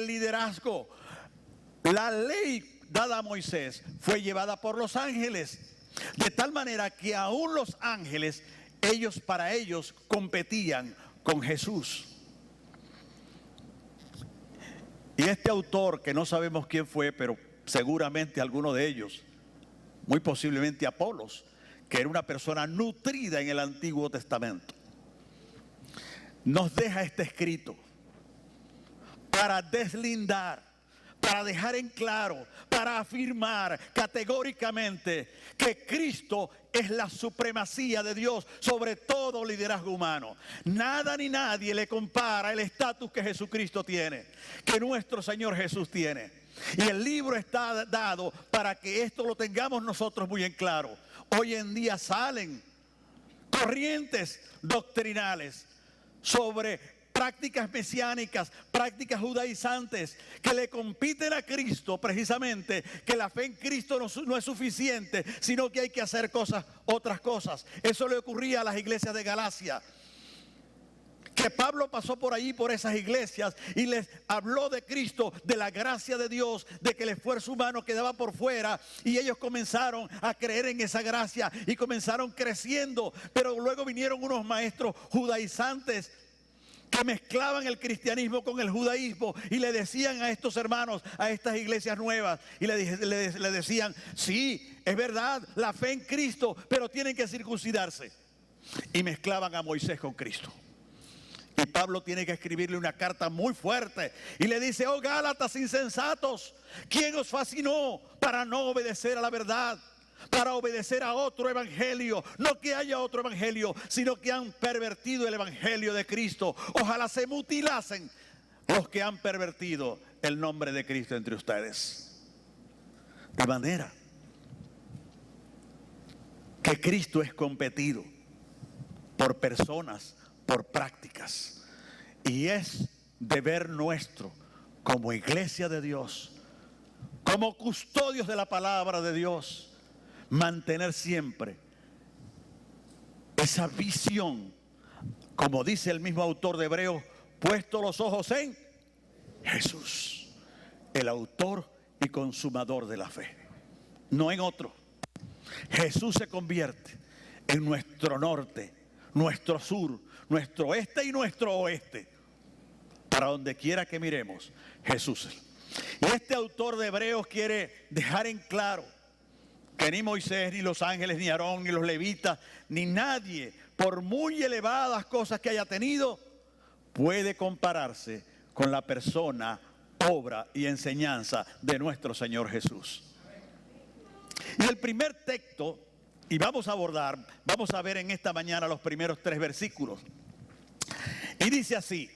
el liderazgo. La ley dada a Moisés fue llevada por los ángeles, de tal manera que aún los ángeles, para ellos competían con Jesús. Y este autor, que no sabemos quién fue, pero seguramente alguno de ellos, muy posiblemente Apolos, que era una persona nutrida en el Antiguo Testamento, nos deja este escrito para deslindar, para dejar en claro, para afirmar categóricamente que Cristo es la supremacía de Dios sobre todo liderazgo humano. Nada ni nadie le compara el estatus que Jesucristo tiene, que nuestro Señor Jesús tiene. Y el libro está dado para que esto lo tengamos nosotros muy en claro. Hoy en día salen corrientes doctrinales sobre prácticas mesiánicas, prácticas judaizantes, que le compiten a Cristo precisamente, que la fe en Cristo no es suficiente, sino que hay que hacer otras cosas. Eso le ocurría a las iglesias de Galacia, que Pablo pasó por allí, por esas iglesias, y les habló de Cristo, de la gracia de Dios, de que el esfuerzo humano quedaba por fuera, y ellos comenzaron a creer en esa gracia y comenzaron creciendo. Pero luego vinieron unos maestros judaizantes que mezclaban el cristianismo con el judaísmo y le decían a estos hermanos, a estas iglesias nuevas, y le decían: sí, es verdad, la fe en Cristo, pero tienen que circuncidarse. Y mezclaban a Moisés con Cristo. Y Pablo tiene que escribirle una carta muy fuerte y le dice: oh Gálatas insensatos, ¿quién os fascinó para no obedecer a la verdad? Para obedecer a otro evangelio. No que haya otro evangelio, sino que han pervertido el evangelio de Cristo. Ojalá se mutilasen los que han pervertido el nombre de Cristo entre ustedes. De manera que Cristo es competido por personas, por prácticas, y es deber nuestro como iglesia de Dios, como custodios de la palabra de Dios, mantener siempre esa visión, como dice el mismo autor de Hebreos, puesto los ojos en Jesús, el autor y consumador de la fe, no en otro. Jesús se convierte en nuestro norte, nuestro sur, nuestro este y nuestro oeste. Para donde quiera que miremos, Jesús. Y este autor de Hebreos quiere dejar en claro que ni Moisés, ni los ángeles, ni Aarón, ni los levitas, ni nadie, por muy elevadas cosas que haya tenido, puede compararse con la persona, obra y enseñanza de nuestro Señor Jesús. Y el primer texto, y vamos a ver en esta mañana los primeros 3 versículos. Y dice así,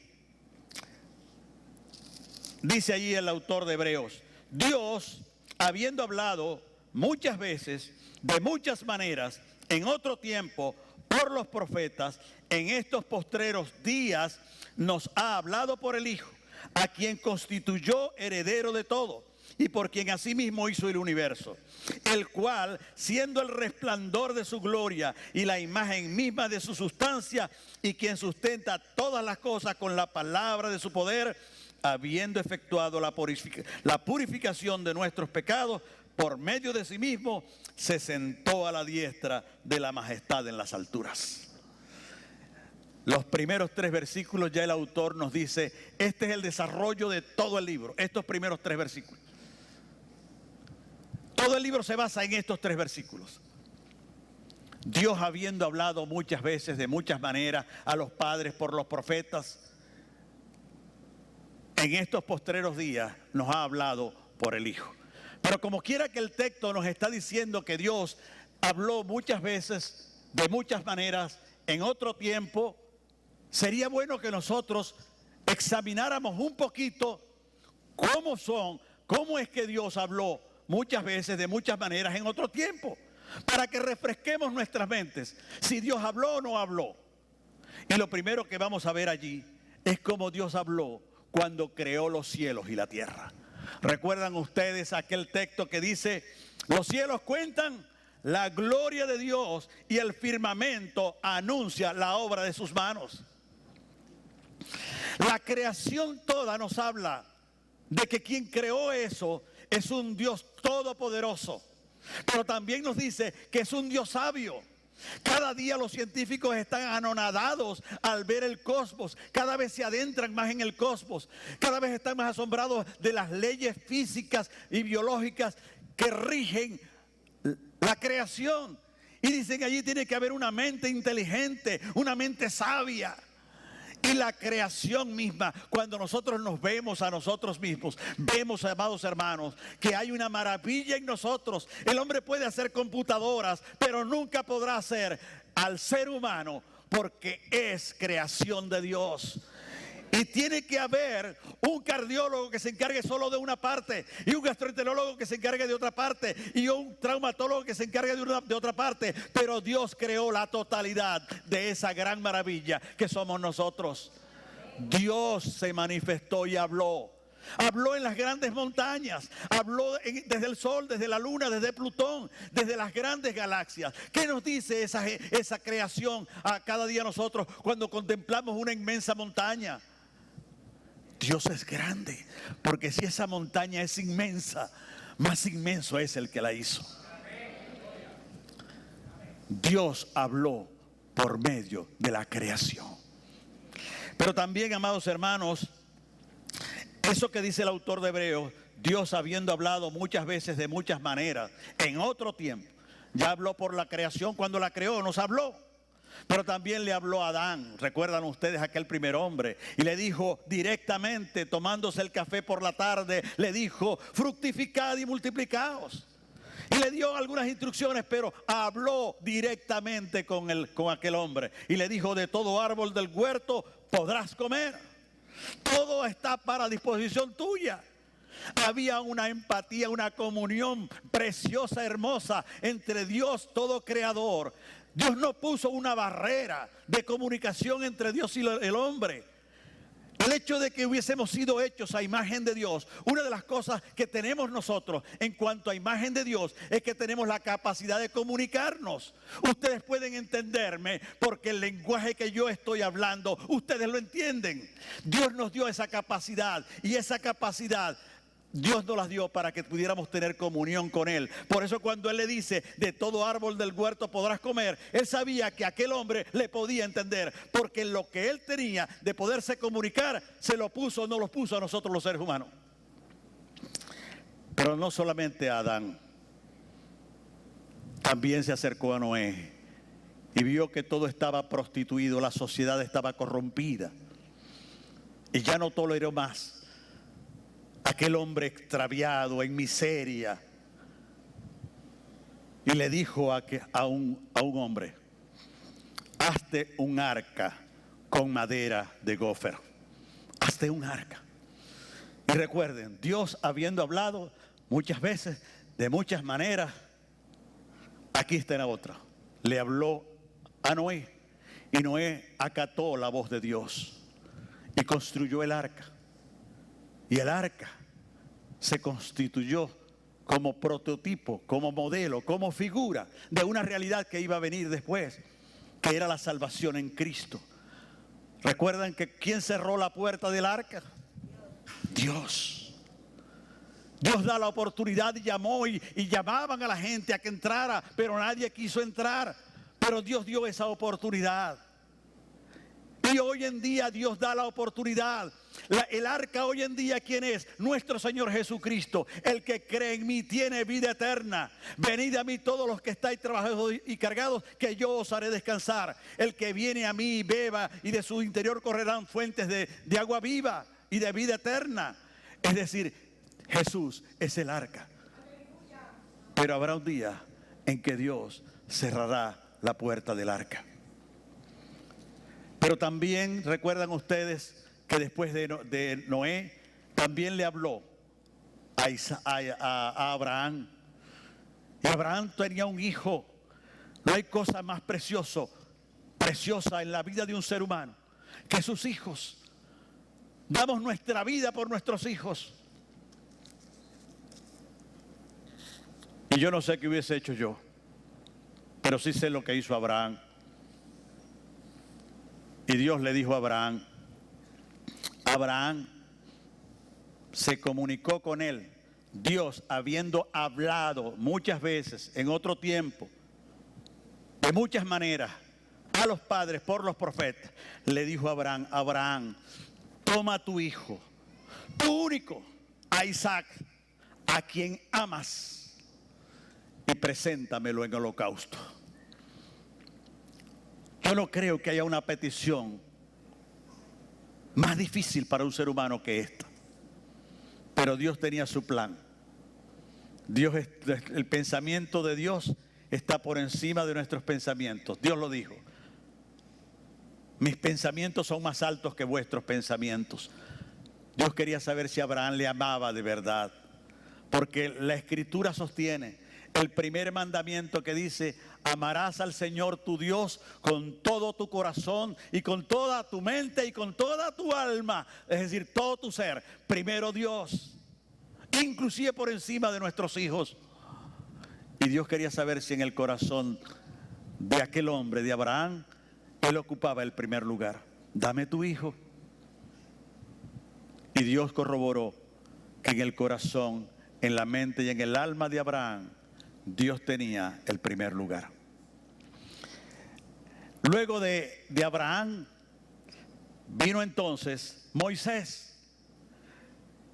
dice allí el autor de Hebreos: Dios, habiendo hablado muchas veces, de muchas maneras, en otro tiempo, por los profetas, en estos postreros días, nos ha hablado por el Hijo, a quien constituyó heredero de todo, y por quien asimismo hizo el universo, el cual, siendo el resplandor de su gloria y la imagen misma de su sustancia, y quien sustenta todas las cosas con la palabra de su poder, habiendo efectuado la purificación de nuestros pecados, por medio de sí mismo, se sentó a la diestra de la majestad en las alturas. Los primeros 3 versículos ya el autor nos dice, este es el desarrollo de todo el libro, estos primeros 3 versículos. Todo el libro se basa en estos 3 versículos. Dios, habiendo hablado muchas veces, de muchas maneras, a los padres por los profetas, en estos postreros días nos ha hablado por el Hijo. Pero como quiera que el texto nos está diciendo que Dios habló muchas veces, de muchas maneras, en otro tiempo, sería bueno que nosotros examináramos un poquito cómo es que Dios habló muchas veces, de muchas maneras, en otro tiempo, para que refresquemos nuestras mentes, si Dios habló o no habló. Y lo primero que vamos a ver allí es cómo Dios habló cuando creó los cielos y la tierra. ¿Recuerdan ustedes aquel texto que dice, los cielos cuentan la gloria de Dios y el firmamento anuncia la obra de sus manos? La creación toda nos habla de que quien creó eso es un Dios todopoderoso. Pero también nos dice que es un Dios sabio. Cada día los científicos están anonadados al ver el cosmos. Cada vez se adentran más en el cosmos. Cada vez están más asombrados de las leyes físicas y biológicas que rigen la creación. Y dicen que allí tiene que haber una mente inteligente, una mente sabia. Y la creación misma, cuando nosotros nos vemos a nosotros mismos, vemos, amados hermanos, que hay una maravilla en nosotros. El hombre puede hacer computadoras, pero nunca podrá hacer al ser humano, porque es creación de Dios. Y tiene que haber un cardiólogo que se encargue solo de una parte, y un gastroenterólogo que se encargue de otra parte, y un traumatólogo que se encargue de otra parte. Pero Dios creó la totalidad de esa gran maravilla que somos nosotros. Dios se manifestó y habló. Habló en las grandes montañas, habló desde el sol, desde la luna, desde Plutón, desde las grandes galaxias. ¿Qué nos dice esa creación a cada día nosotros cuando contemplamos una inmensa montaña? Dios es grande, porque si esa montaña es inmensa, más inmenso es el que la hizo. Dios habló por medio de la creación. Pero también, amados hermanos, eso que dice el autor de Hebreos, Dios habiendo hablado muchas veces de muchas maneras, en otro tiempo, ya habló por la creación, cuando la creó nos habló. Pero también le habló a Adán, recuerdan ustedes aquel primer hombre, y le dijo directamente, tomándose el café por la tarde, le dijo: fructificad y multiplicaos. Y le dio algunas instrucciones, pero habló directamente con aquel hombre. Y le dijo: de todo árbol del huerto podrás comer. Todo está para disposición tuya. Había una empatía, una comunión preciosa, hermosa entre Dios todo creador. Dios no puso una barrera de comunicación entre Dios y el hombre. El hecho de que hubiésemos sido hechos a imagen de Dios, una de las cosas que tenemos nosotros en cuanto a imagen de Dios es que tenemos la capacidad de comunicarnos. Ustedes pueden entenderme porque el lenguaje que yo estoy hablando, ustedes lo entienden. Dios nos dio esa capacidad, y esa capacidad Dios nos las dio para que pudiéramos tener comunión con Él. Por eso cuando Él le dice: de todo árbol del huerto podrás comer, Él sabía que aquel hombre le podía entender, porque lo que Él tenía de poderse comunicar, se lo puso, no lo puso a nosotros los seres humanos. Pero no solamente a Adán, también se acercó a Noé y vio que todo estaba prostituido, la sociedad estaba corrompida, y ya no toleró más aquel hombre extraviado, en miseria. Y le dijo a un hombre: hazte un arca con madera de gofer. Hazte un arca. Y recuerden, Dios habiendo hablado muchas veces, de muchas maneras, aquí está la otra. Le habló a Noé, y Noé acató la voz de Dios y construyó el arca. Y el arca se constituyó como prototipo, como modelo, como figura de una realidad que iba a venir después, que era la salvación en Cristo. ¿Recuerdan que quién cerró la puerta del arca? Dios. Dios da la oportunidad y llamó y llamaban a la gente a que entrara, pero nadie quiso entrar. Pero Dios dio esa oportunidad. Y hoy en día Dios da la oportunidad. El arca hoy en día, ¿quién es? Nuestro Señor Jesucristo. El que cree en mí tiene vida eterna. Venid a mí todos los que estáis trabajados y cargados, que yo os haré descansar. El que viene a mí y beba, y de su interior correrán fuentes de agua viva y de vida eterna. Es decir, Jesús es el arca. Pero habrá un día en que Dios cerrará la puerta del arca. Pero también recuerdan ustedes que después de Noé también le habló a Abraham. Y Abraham tenía un hijo. No hay cosa más preciosa en la vida de un ser humano que sus hijos. Damos nuestra vida por nuestros hijos. Y yo no sé qué hubiese hecho yo, pero sí sé lo que hizo Abraham. Y Dios le dijo a Abraham: Abraham, se comunicó con él. Dios, habiendo hablado muchas veces en otro tiempo, de muchas maneras, a los padres por los profetas, le dijo a Abraham: Abraham, toma a tu hijo, tu único, a Isaac, a quien amas, y preséntamelo en holocausto. Yo no creo que haya una petición más difícil para un ser humano que esta. Pero Dios tenía su plan. El pensamiento de Dios está por encima de nuestros pensamientos. Dios lo dijo: mis pensamientos son más altos que vuestros pensamientos. Dios quería saber si Abraham le amaba de verdad, porque la Escritura sostiene el primer mandamiento que dice: amarás al Señor tu Dios con todo tu corazón y con toda tu mente y con toda tu alma, es decir, todo tu ser. Primero Dios, inclusive por encima de nuestros hijos. Y Dios quería saber si en el corazón de aquel hombre, de Abraham, él ocupaba el primer lugar. Dame tu hijo. Y Dios corroboró que en el corazón, en la mente y en el alma de Abraham, Dios tenía el primer lugar. Luego de Abraham vino entonces Moisés.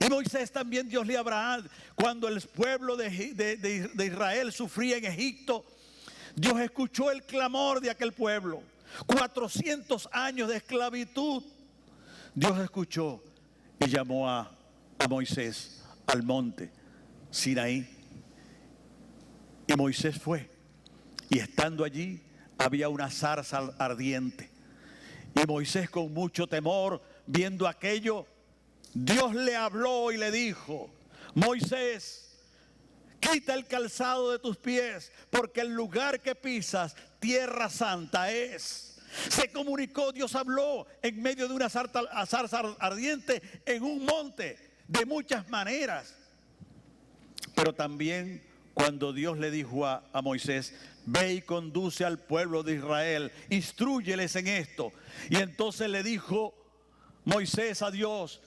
Y Moisés también Dios le habló a Abraham. Cuando el pueblo de Israel sufría en Egipto, Dios escuchó el clamor de aquel pueblo. 400 años de esclavitud. Dios escuchó y llamó a Moisés al monte Sinaí. Y Moisés fue. Y estando allí había una zarza ardiente. Y Moisés, con mucho temor, viendo aquello, Dios le habló y le dijo: Moisés, quita el calzado de tus pies, porque el lugar que pisas, tierra santa es. Se comunicó, Dios habló en medio de una zarza ardiente en un monte, de muchas maneras. Pero también cuando Dios le dijo a Moisés: ve y conduce al pueblo de Israel, instrúyeles en esto. Y entonces le dijo Moisés a Dios: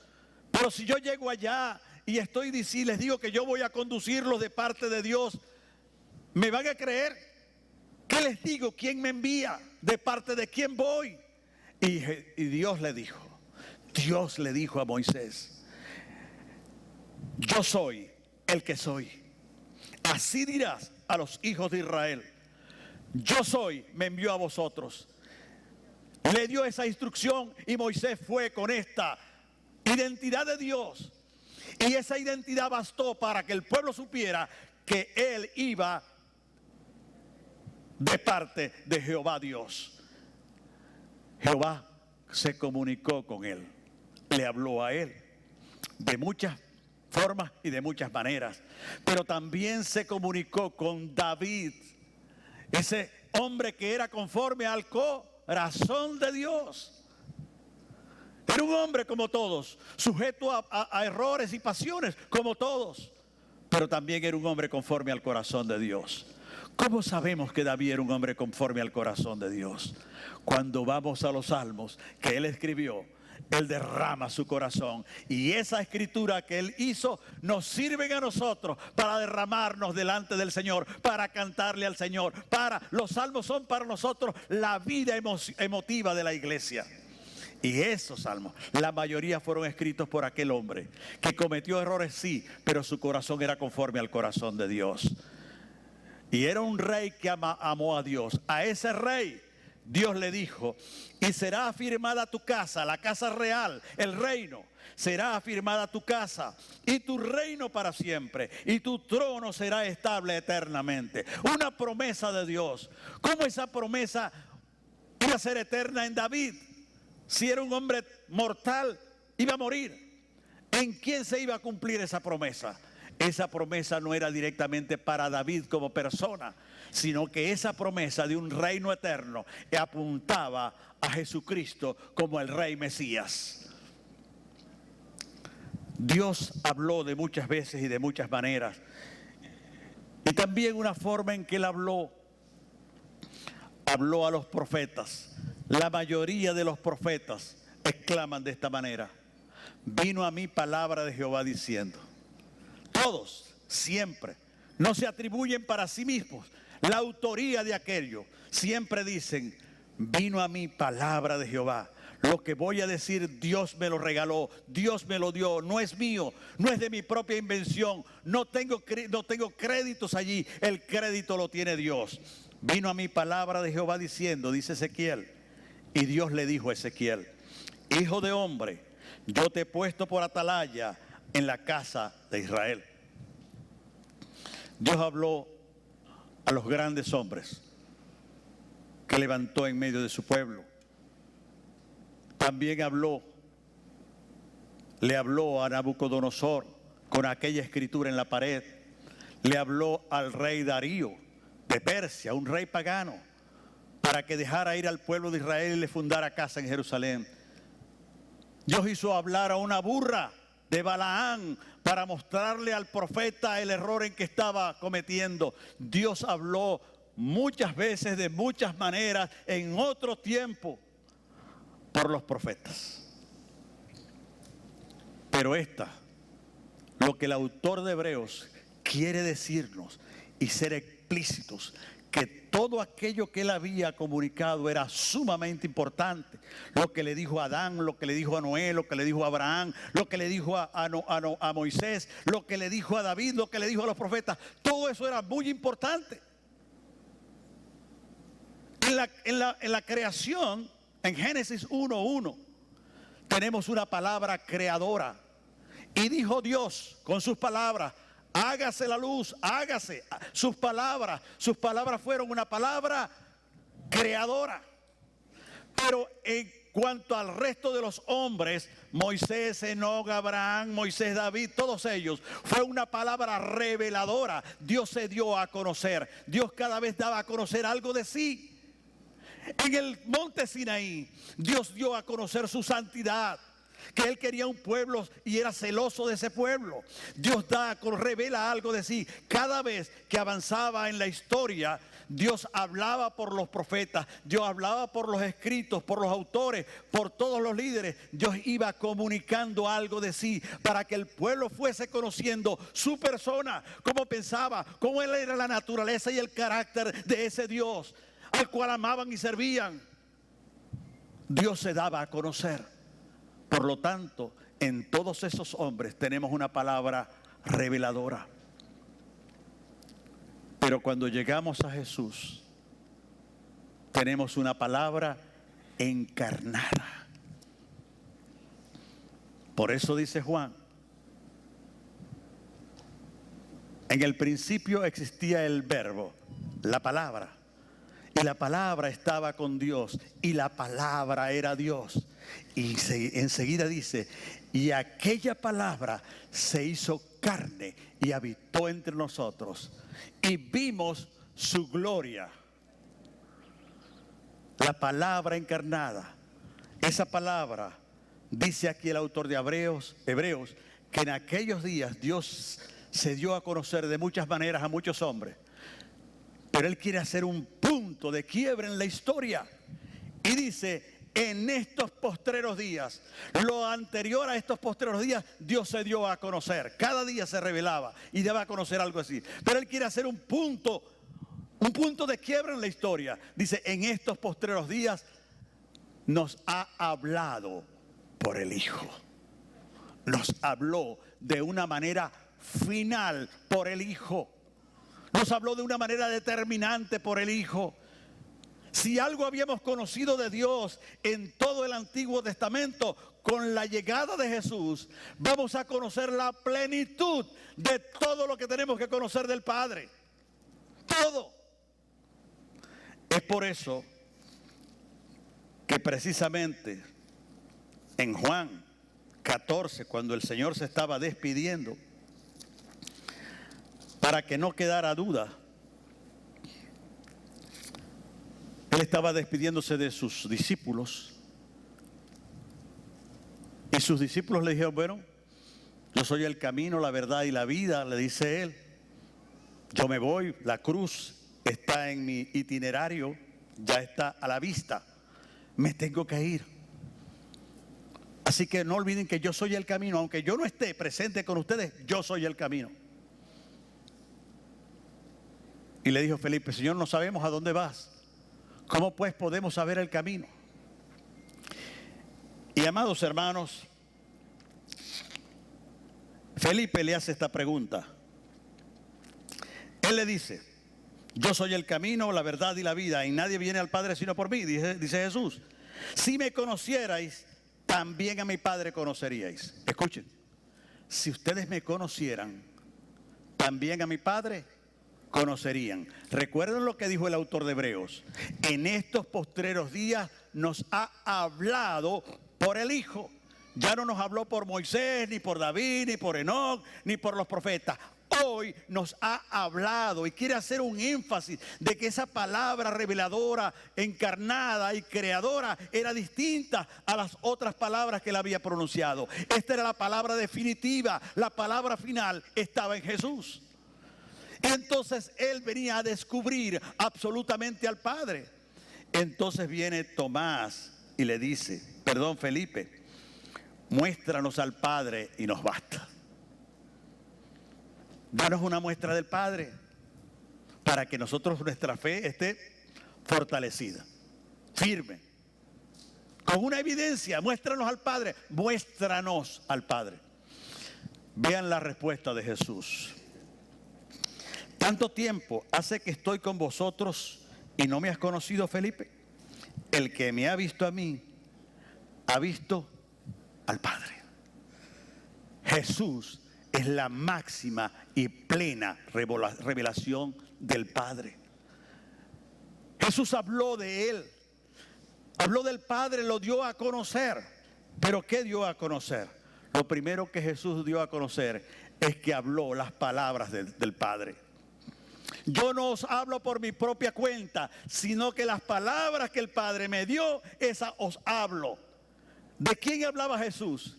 pero si yo llego allá y les digo que yo voy a conducirlos de parte de Dios, ¿me van a creer? ¿Qué les digo? ¿Quién me envía? ¿De parte de quién voy? Y Dios le dijo a Moisés: yo soy el que soy. Así dirás a los hijos de Israel: yo soy, me envió a vosotros. Le dio esa instrucción y Moisés fue con esta identidad de Dios. Y esa identidad bastó para que el pueblo supiera que él iba de parte de Jehová Dios. Jehová se comunicó con él, le habló a él de muchas formas y de muchas maneras, pero también se comunicó con David, ese hombre que era conforme al corazón de Dios. Era un hombre como todos, sujeto a errores y pasiones como todos, pero también era un hombre conforme al corazón de Dios. ¿Cómo sabemos que David era un hombre conforme al corazón de Dios? Cuando vamos a los salmos que él escribió, él derrama su corazón, y esa escritura que él hizo nos sirve a nosotros para derramarnos delante del Señor, para cantarle al Señor. Los salmos son para nosotros la vida emotiva de la iglesia. Y esos salmos, la mayoría fueron escritos por aquel hombre que cometió errores, sí, pero su corazón era conforme al corazón de Dios. Y era un rey que amó a Dios. A ese rey Dios le dijo: y será afirmada tu casa, la casa real, el reino. Será afirmada tu casa y tu reino para siempre, y tu trono será estable eternamente. Una promesa de Dios. ¿Cómo esa promesa iba a ser eterna en David? Si era un hombre mortal, iba a morir. ¿En quién se iba a cumplir esa promesa? Esa promesa no era directamente para David como persona, sino que esa promesa de un reino eterno apuntaba a Jesucristo como el Rey Mesías. Dios habló de muchas veces y de muchas maneras. Y también una forma en que él habló a los profetas. La mayoría de los profetas exclaman de esta manera: vino a mí palabra de Jehová diciendo. Todos, siempre, no se atribuyen para sí mismos la autoría de aquello. Siempre dicen, vino a mí palabra de Jehová. Lo que voy a decir, Dios me lo regaló, Dios me lo dio, no es mío, no es de mi propia invención, no tengo créditos allí, el crédito lo tiene Dios. Vino a mí palabra de Jehová diciendo, dice Ezequiel, y Dios le dijo a Ezequiel, hijo de hombre, yo te he puesto por atalaya en la casa de Israel. Dios habló a los grandes hombres que levantó en medio de su pueblo. También le habló a Nabucodonosor con aquella escritura en la pared. Le habló al rey Darío de Persia, un rey pagano, para que dejara ir al pueblo de Israel y le fundara casa en Jerusalén. Dios hizo hablar a una burra de Balaán para mostrarle al profeta el error en que estaba cometiendo. Dios habló muchas veces, de muchas maneras, en otro tiempo, por los profetas. Pero lo que el autor de Hebreos quiere decirnos y ser explícitos, que todo aquello que él había comunicado era sumamente importante. Lo que le dijo a Adán, lo que le dijo a Noé, lo que le dijo a Abraham, lo que le dijo a Moisés, lo que le dijo a David, lo que le dijo a los profetas, todo eso era muy importante. En la creación, en Génesis 1:1, tenemos una palabra creadora. Y dijo Dios con sus palabras, hágase la luz, hágase. Sus palabras fueron una palabra creadora. Pero en cuanto al resto de los hombres, Moisés, Enoc, Abraham, Moisés, David, todos ellos, fue una palabra reveladora. Dios se dio a conocer. Dios cada vez daba a conocer algo de sí. En el monte Sinaí, Dios dio a conocer su santidad, que Él quería un pueblo y era celoso de ese pueblo. Dios revela algo de sí. Cada vez que avanzaba en la historia, Dios hablaba por los profetas, Dios hablaba por los escritos, por los autores, por todos los líderes. Dios iba comunicando algo de sí para que el pueblo fuese conociendo su persona, cómo pensaba, cómo Él era la naturaleza y el carácter de ese Dios al cual amaban y servían. Dios se daba a conocer. Por lo tanto, en todos esos hombres tenemos una palabra reveladora. Pero cuando llegamos a Jesús, tenemos una palabra encarnada. Por eso dice Juan, en el principio existía el verbo, la palabra. Y la palabra estaba con Dios y la palabra era Dios. Y enseguida dice, y aquella palabra se hizo carne y habitó entre nosotros. Y vimos su gloria. La palabra encarnada. Esa palabra, dice aquí el autor de Hebreos, que en aquellos días Dios se dio a conocer de muchas maneras a muchos hombres. Pero Él quiere hacer un punto de quiebre en la historia. Y dice, en estos postreros días, lo anterior a estos postreros días, Dios se dio a conocer. Cada día se revelaba y daba a conocer algo así. Pero Él quiere hacer un punto de quiebre en la historia. Dice, en estos postreros días nos ha hablado por el Hijo. Nos habló de una manera final por el Hijo. Nos habló de una manera determinante por el Hijo. Si algo habíamos conocido de Dios en todo el Antiguo Testamento, con la llegada de Jesús, vamos a conocer la plenitud de todo lo que tenemos que conocer del Padre. Todo. Es por eso que precisamente en Juan 14, cuando el Señor se estaba despidiendo, para que no quedara duda, Él estaba despidiéndose de sus discípulos. Y sus discípulos le dijeron, bueno, yo soy el camino, la verdad y la vida, le dice Él. Yo me voy, la cruz está en mi itinerario, ya está a la vista. Me tengo que ir. Así que no olviden que yo soy el camino. Aunque yo no esté presente con ustedes, yo soy el camino. Y le dijo Felipe: Señor, no sabemos a dónde vas. ¿Cómo pues podemos saber el camino? Y amados hermanos, Felipe le hace esta pregunta. Él le dice: yo soy el camino, la verdad y la vida, y nadie viene al Padre sino por mí, dice Jesús. Si me conocierais, también a mi Padre conoceríais. Escuchen, si ustedes me conocieran, también a mi Padre conocerían. Recuerden lo que dijo el autor de Hebreos: en estos postreros días nos ha hablado por el Hijo. Ya no nos habló por Moisés, ni por David, ni por Enoc, ni por los profetas. Hoy nos ha hablado y quiere hacer un énfasis de que esa palabra reveladora, encarnada y creadora era distinta a las otras palabras que él había pronunciado. Esta era la palabra definitiva, la palabra final estaba en Jesús. Entonces él venía a descubrir absolutamente al Padre. Entonces viene Tomás y le dice, Felipe, muéstranos al Padre y nos basta. Danos una muestra del Padre para que nuestra fe esté fortalecida, firme, con una evidencia. Muéstranos al Padre, muéstranos al Padre. Vean la respuesta de Jesús. Tanto tiempo hace que estoy con vosotros y no me has conocido, Felipe. El que me ha visto a mí, ha visto al Padre. Jesús es la máxima y plena revelación del Padre. Jesús habló de Él, habló del Padre, lo dio a conocer. ¿Pero qué dio a conocer? Lo primero que Jesús dio a conocer es que habló las palabras del Padre. Yo no os hablo por mi propia cuenta, sino que las palabras que el Padre me dio, esas os hablo. ¿De quién hablaba Jesús?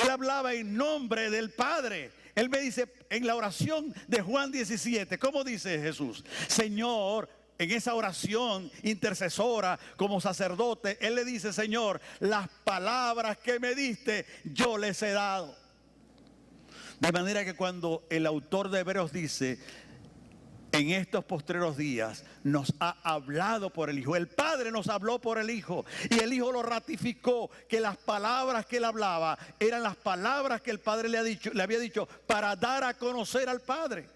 Él hablaba en nombre del Padre. Él me dice en la oración de Juan 17, ¿cómo dice Jesús? Señor, en esa oración intercesora como sacerdote, Él le dice: Señor, las palabras que me diste, yo les he dado. De manera que cuando el autor de Hebreos dice: en estos postreros días nos ha hablado por el Hijo. El Padre nos habló por el Hijo. Y el Hijo lo ratificó, que las palabras que él hablaba eran las palabras que el Padre le había dicho para dar a conocer al Padre.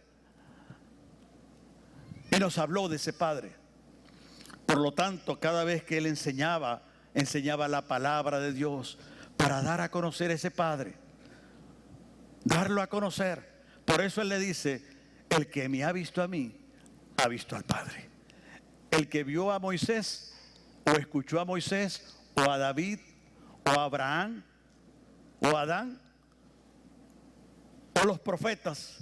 Y nos habló de ese Padre. Por lo tanto, cada vez que él enseñaba la palabra de Dios para dar a conocer a ese Padre. Darlo a conocer. Por eso él le dice: el que me ha visto a mí, ha visto al Padre. El que vio a Moisés, o escuchó a Moisés, o a David, o a Abraham, o a Adán, o los profetas,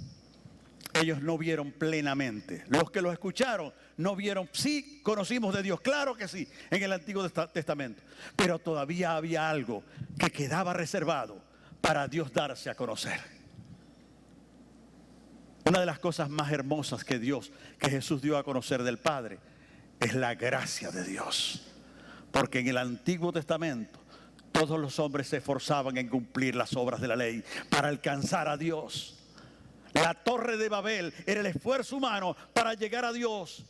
ellos no vieron plenamente. Los que los escucharon no vieron. Sí, conocimos de Dios, claro que sí, en el Antiguo Testamento. Pero todavía había algo que quedaba reservado para Dios darse a conocer. Una de las cosas más hermosas que Jesús dio a conocer del Padre es la gracia de Dios. Porque en el Antiguo Testamento todos los hombres se esforzaban en cumplir las obras de la ley para alcanzar a Dios. La torre de Babel era el esfuerzo humano para llegar a Dios.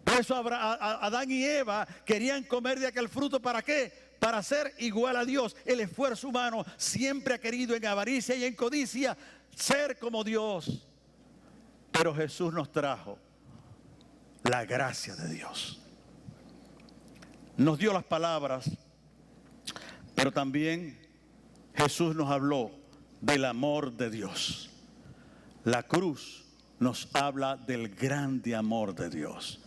Por eso Adán y Eva querían comer de aquel fruto. ¿Para qué? Para ser igual a Dios. El esfuerzo humano siempre ha querido, en avaricia y en codicia, ser como Dios. Pero Jesús nos trajo la gracia de Dios. Nos dio las palabras, pero también Jesús nos habló del amor de Dios. La cruz nos habla del grande amor de Dios.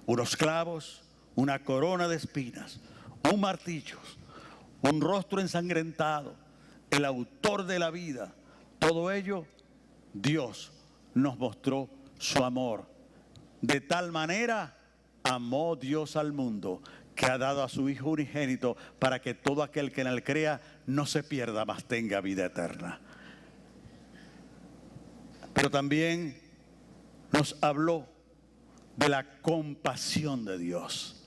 Unos clavos, una corona de espinas, un martillo, un rostro ensangrentado, el autor de la vida. Todo ello, Dios nos mostró su amor. De tal manera amó Dios al mundo, que ha dado a su Hijo unigénito, para que todo aquel que en él crea no se pierda, mas tenga vida eterna. Pero también nos habló de la compasión de Dios.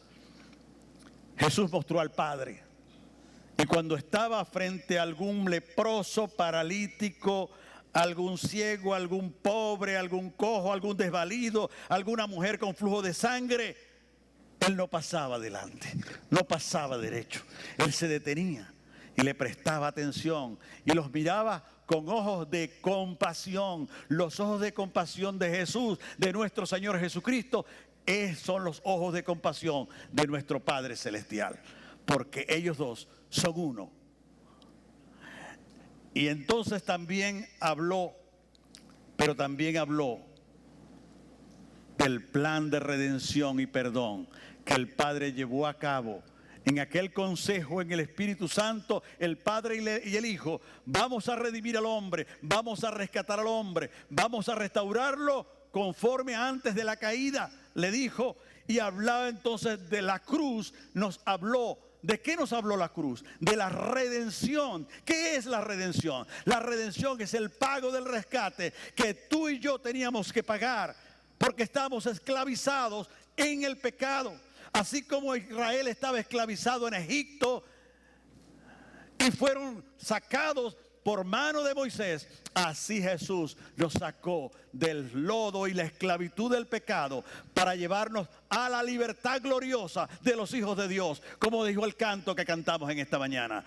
Jesús mostró al Padre Y cuando estaba frente a algún leproso, paralítico, algún ciego, algún pobre, algún cojo, algún desvalido, alguna mujer con flujo de sangre, él no pasaba adelante, no pasaba derecho. Él se detenía y le prestaba atención y los miraba con ojos de compasión. Los ojos de compasión de Jesús, de nuestro Señor Jesucristo, son los ojos de compasión de nuestro Padre Celestial, porque ellos dos son uno. Y entonces también habló, pero también habló del plan de redención y perdón que el Padre llevó a cabo en aquel consejo en el Espíritu Santo. El Padre y el Hijo: vamos a redimir al hombre, vamos a rescatar al hombre, vamos a restaurarlo conforme antes de la caída, le dijo. Y hablaba entonces de la cruz. Nos habló. ¿De qué nos habló la cruz? De la redención. ¿Qué es la redención? La redención es el pago del rescate que tú y yo teníamos que pagar, porque estábamos esclavizados en el pecado. Así como Israel estaba esclavizado en Egipto y fueron sacados por mano de Moisés, así Jesús nos sacó del lodo y la esclavitud del pecado para llevarnos a la libertad gloriosa de los hijos de Dios, como dijo el canto que cantamos en esta mañana.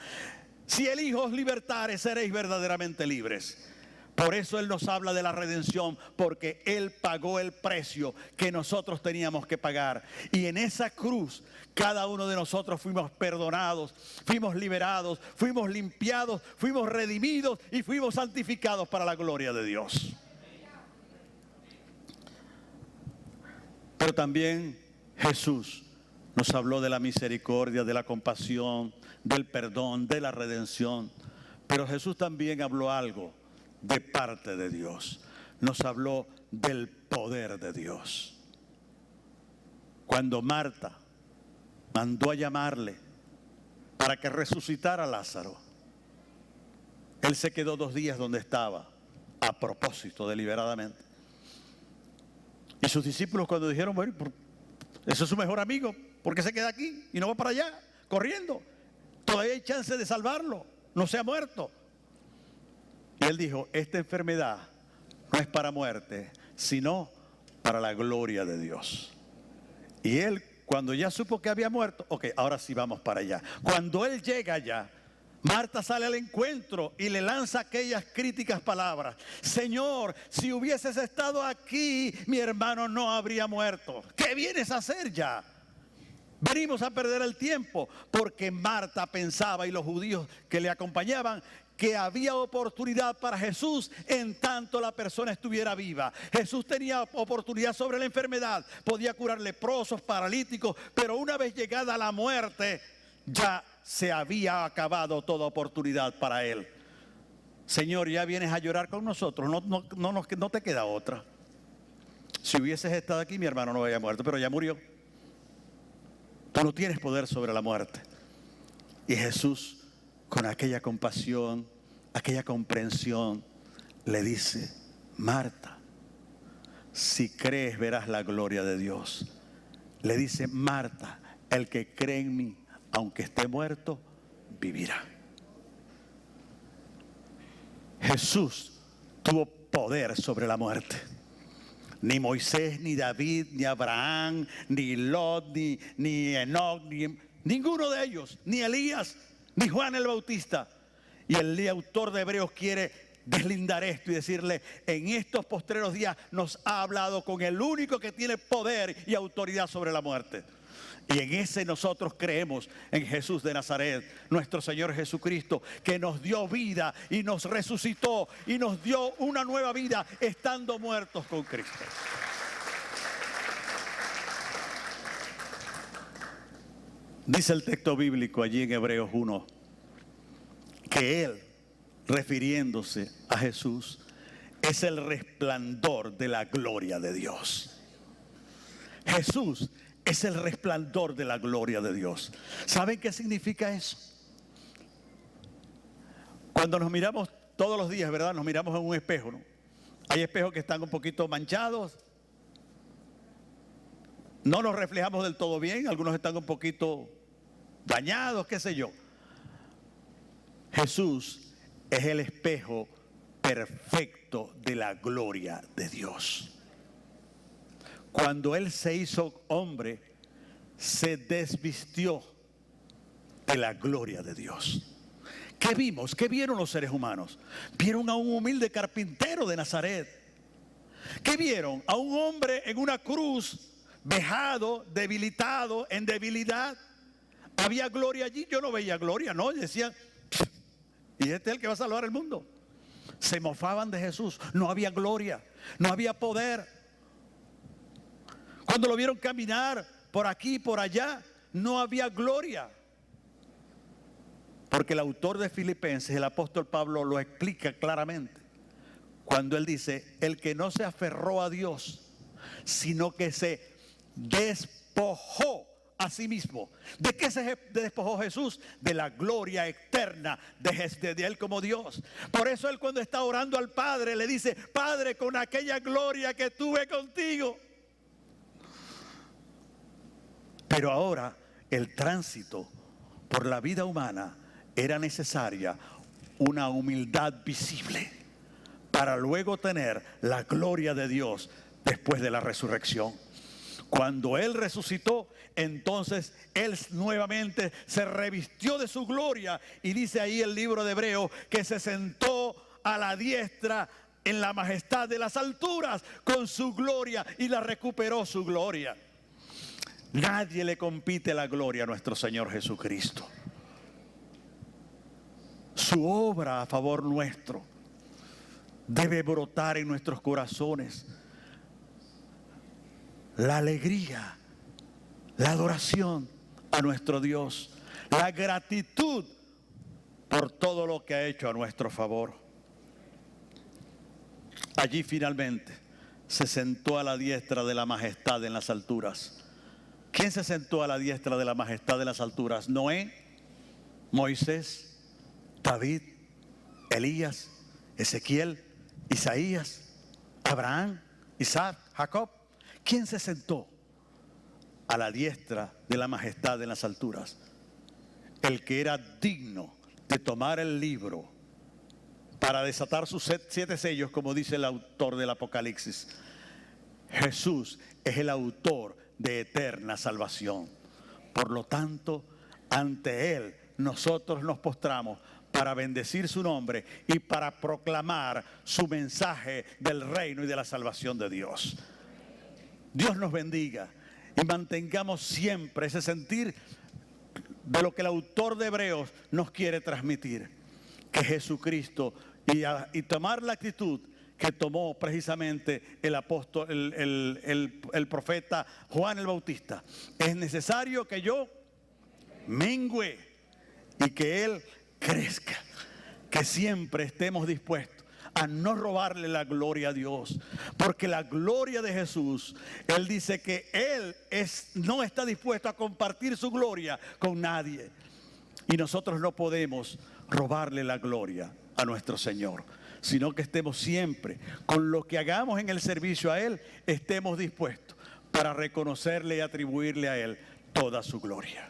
Si el Hijo os libertare, seréis verdaderamente libres. Por eso Él nos habla de la redención, porque Él pagó el precio que nosotros teníamos que pagar. Y en esa cruz cada uno de nosotros fuimos perdonados, fuimos liberados, fuimos limpiados, fuimos redimidos y fuimos santificados para la gloria de Dios. Pero también Jesús nos habló de la misericordia, de la compasión, del perdón, de la redención. Pero Jesús también habló algo de parte de Dios. Nos habló del poder de Dios. Cuando Marta mandó a llamarle para que resucitara a Lázaro, él se quedó 2 días donde estaba, a propósito, deliberadamente. Y sus discípulos, cuando dijeron: bueno, ese es su mejor amigo, ¿por qué se queda aquí y no va para allá corriendo? Todavía hay chance de salvarlo, no se ha muerto. Y él dijo: esta enfermedad no es para muerte, sino para la gloria de Dios. Y él, cuando ya supo que había muerto, ok, ahora sí vamos para allá. Cuando él llega allá, Marta sale al encuentro y le lanza aquellas críticas palabras: Señor, si hubieses estado aquí, mi hermano no habría muerto. ¿Qué vienes a hacer ya? Venimos a perder el tiempo. Porque Marta pensaba, y los judíos que le acompañaban, que había oportunidad para Jesús en tanto la persona estuviera viva. Jesús tenía oportunidad sobre la enfermedad, podía curar leprosos, paralíticos, pero una vez llegada la muerte, ya se había acabado toda oportunidad para él. Señor, ya vienes a llorar con nosotros, no te queda otra. Si hubieses estado aquí, mi hermano no había muerto, pero ya murió. Tú no tienes poder sobre la muerte. Y Jesús, con aquella compasión, aquella comprensión, le dice: Marta, si crees verás la gloria de Dios. Le dice: Marta, el que cree en mí, aunque esté muerto, vivirá. Jesús tuvo poder sobre la muerte. Ni Moisés, ni David, ni Abraham, ni Lot, ni Enoc, ninguno de ellos, ni Elías, ni Juan el Bautista. Y el autor de Hebreos quiere deslindar esto y decirle: en estos postreros días nos ha hablado con el único que tiene poder y autoridad sobre la muerte. Y en ese nosotros creemos, en Jesús de Nazaret, nuestro Señor Jesucristo, que nos dio vida y nos resucitó y nos dio una nueva vida estando muertos con Cristo. Dice el texto bíblico allí en Hebreos 1 que Él, refiriéndose a Jesús, es el resplandor de la gloria de Dios. Jesús es el resplandor de la gloria de Dios. ¿Saben qué significa eso? Cuando nos miramos todos los días, ¿verdad? Nos miramos en un espejo, ¿no? Hay espejos que están un poquito manchados. No nos reflejamos del todo bien. Algunos están un poquito dañados, qué sé yo. Jesús es el espejo perfecto de la gloria de Dios. Cuando Él se hizo hombre, se desvistió de la gloria de Dios. ¿Qué vimos? ¿Qué vieron los seres humanos? Vieron a un humilde carpintero de Nazaret. ¿Qué vieron? A un hombre en una cruz, vejado, debilitado, en debilidad. ¿Había gloria allí? Yo no veía gloria, no. Decían, y este es el que va a salvar el mundo. Se mofaban de Jesús. No había gloria, no había poder. Cuando lo vieron caminar por aquí, por allá, no había gloria. Porque el autor de Filipenses, el apóstol Pablo, lo explica claramente. Cuando él dice, el que no se aferró a Dios, sino que se despojó a sí mismo. ¿De qué se despojó Jesús? De la gloria eterna de él como Dios. Por eso él, cuando está orando al Padre, le dice, Padre, con aquella gloria que tuve contigo. Pero ahora el tránsito por la vida humana era necesaria una humildad visible para luego tener la gloria de Dios después de la resurrección. Cuando Él resucitó, entonces Él nuevamente se revistió de su gloria, y dice ahí el libro de Hebreos que se sentó a la diestra en la majestad de las alturas con su gloria, y la recuperó su gloria. Nadie le compite la gloria a nuestro Señor Jesucristo. Su obra a favor nuestro debe brotar en nuestros corazones. La alegría, la adoración a nuestro Dios, la gratitud por todo lo que ha hecho a nuestro favor. Allí finalmente se sentó a la diestra de la majestad en las alturas. ¿Quién se sentó a la diestra de la majestad de las alturas? Noé, Moisés, David, Elías, Ezequiel, Isaías, Abraham, Isaac, Jacob. ¿Quién se sentó a la diestra de la majestad en las alturas? El que era digno de tomar el libro para desatar sus 7 sellos, como dice el autor del Apocalipsis. Jesús es el autor de eterna salvación. Por lo tanto, ante Él nosotros nos postramos para bendecir su nombre y para proclamar su mensaje del reino y de la salvación de Dios. Dios nos bendiga y mantengamos siempre ese sentir de lo que el autor de Hebreos nos quiere transmitir, que Jesucristo, y tomar la actitud que tomó precisamente el apóstol, el profeta Juan el Bautista. Es necesario que yo mengüe y que Él crezca, que siempre estemos dispuestos a no robarle la gloria a Dios, porque la gloria de Jesús, Él dice que Él no está dispuesto a compartir su gloria con nadie, y nosotros no podemos robarle la gloria a nuestro Señor, sino que estemos siempre, con lo que hagamos en el servicio a Él, estemos dispuestos para reconocerle y atribuirle a Él toda su gloria.